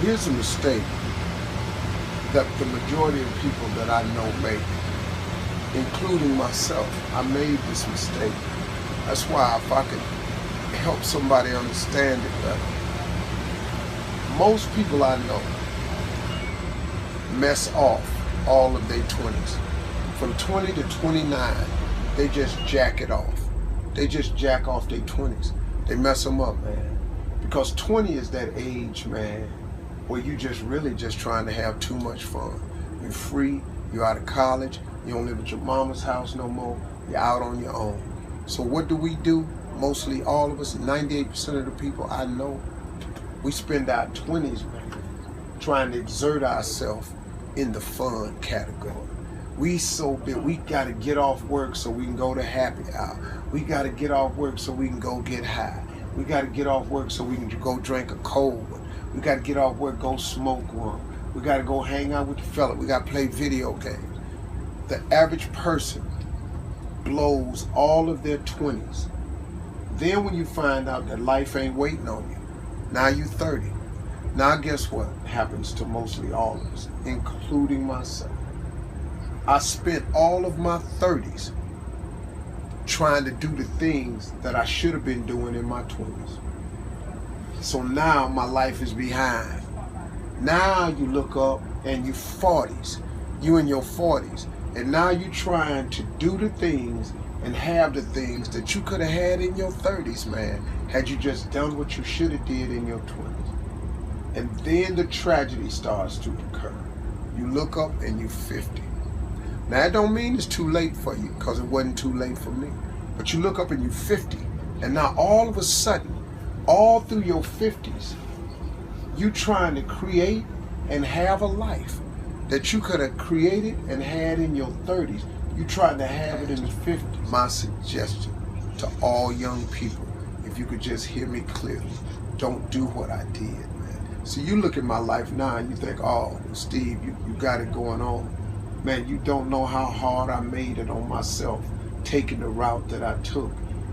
Here's a mistake that the majority of people that I know make, including myself. I made this mistake. That's why if I could help somebody understand it better. Most people I know mess off all of their 20s. From 20 to 29, they just jack it off. They just jack off their 20s. They mess them up, man. Because 20 is that age, man, where you just really just trying to have too much fun. You're free, you're out of college, you don't live at your mama's house no more, you're out on your own. So what do? Mostly all of us, 98% of the people I know, we spend our 20s, man, trying to exert ourselves in the fun category. We so big, we gotta get off work so we can go to happy hour. We gotta get off work so we can go get high. We gotta get off work so we can go drink a cold one. We gotta get off work, go smoke one. We gotta go hang out with the fella. We gotta play video games. The average person blows all of their 20s. Then when you find out that life ain't waiting on you, now you're 30. Now guess what happens to mostly all of us, including myself? I spent all of my 30s trying to do the things that I should have been doing in my 20s. So now my life is behind. Now you look up and you're 40s. You in your 40s. And now you're trying to do the things and have the things that you could have had in your 30s, man, had you just done what you should have did in your 20s. And then the tragedy starts to occur. You look up and you're 50. Now that don't mean it's too late for you, because it wasn't too late for me. But you look up and you're 50. And now all of a sudden, all through your 50s, you trying to create and have a life that you could have created and had in your 30s. You trying to have it in the 50s. My suggestion to all young people, if you could just hear me clearly, don't do what I did, man. So you look at my life now and you think, oh, Steve, you got it going on. Man, you don't know how hard I made it on myself, taking the route that I took.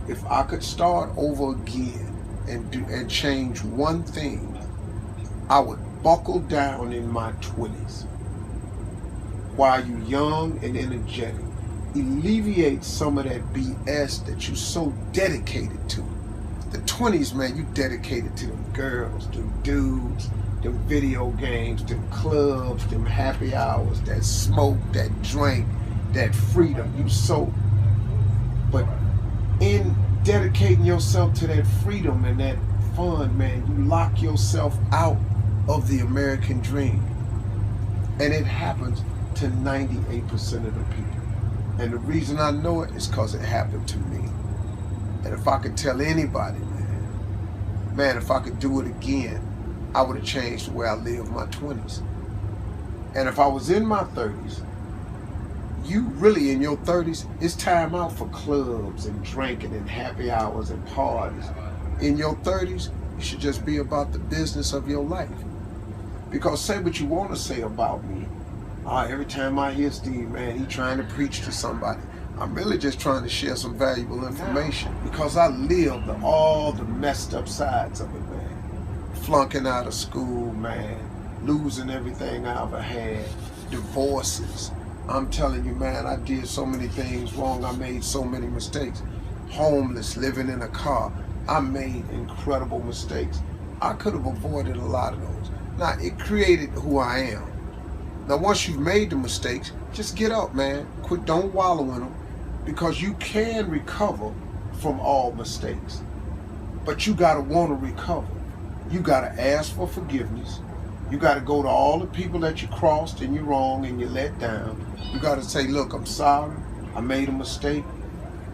If I could start over again and change one thing, I would buckle down in my 20s while you're young and energetic. Alleviate some of that BS that you're so dedicated to. The 20s, man, you dedicated to them girls, them dudes, them video games, them clubs, them happy hours, that smoke, that drink, that freedom. You so, but in dedicating yourself to that freedom and that fun, man, you lock yourself out of the American dream. And it happens to 98% of the people. And the reason I know it is because it happened to me. And if I could tell anybody, man, if I could do it again, I would have changed the way I lived my 20s. And if I was in my 30s, you really in your 30s, it's time out for clubs and drinking and happy hours and parties. In your 30s, you should just be about the business of your life. Because say what you want to say about me. Every time I hear Steve, man, he trying to preach to somebody. I'm really just trying to share some valuable information because I lived all the messed up sides of it, man. Flunking out of school, man. Losing everything I ever had. Divorces. I'm telling you, man, I did so many things wrong. I made so many mistakes. Homeless, living in a car. I made incredible mistakes. I could have avoided a lot of those. Now, it created who I am. Now, once you've made the mistakes, just get up, man. Quit, don't wallow in them, because you can recover from all mistakes. But you gotta want to recover. You gotta ask for forgiveness. You gotta go to all the people that you crossed and you're wrong and you let down. You gotta say, look, I'm sorry. I made a mistake.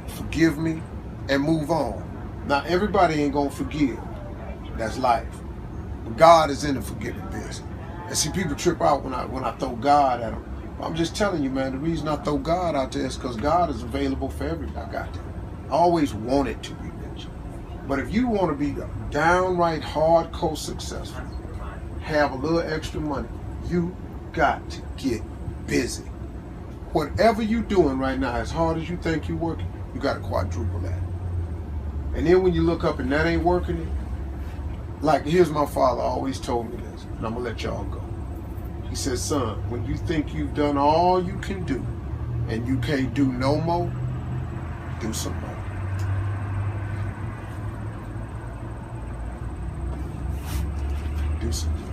Forgive me, and move on. Now, everybody ain't gonna forgive. That's life. But God is in the forgiving business. And see, people trip out when I throw God at them. I'm just telling you, man, the reason I throw God out there is because God is available for everybody. I got that. I always wanted to be rich. But if you want to be downright hardcore successful, have a little extra money, you got to get busy. Whatever you're doing right now, as hard as you think you're working, you got to quadruple that. And then when you look up and that ain't working, Like, here's my father always told me this, and I'm going to let y'all go. He said, son, when you think you've done all you can do and you can't do no more, do some more. Do some more.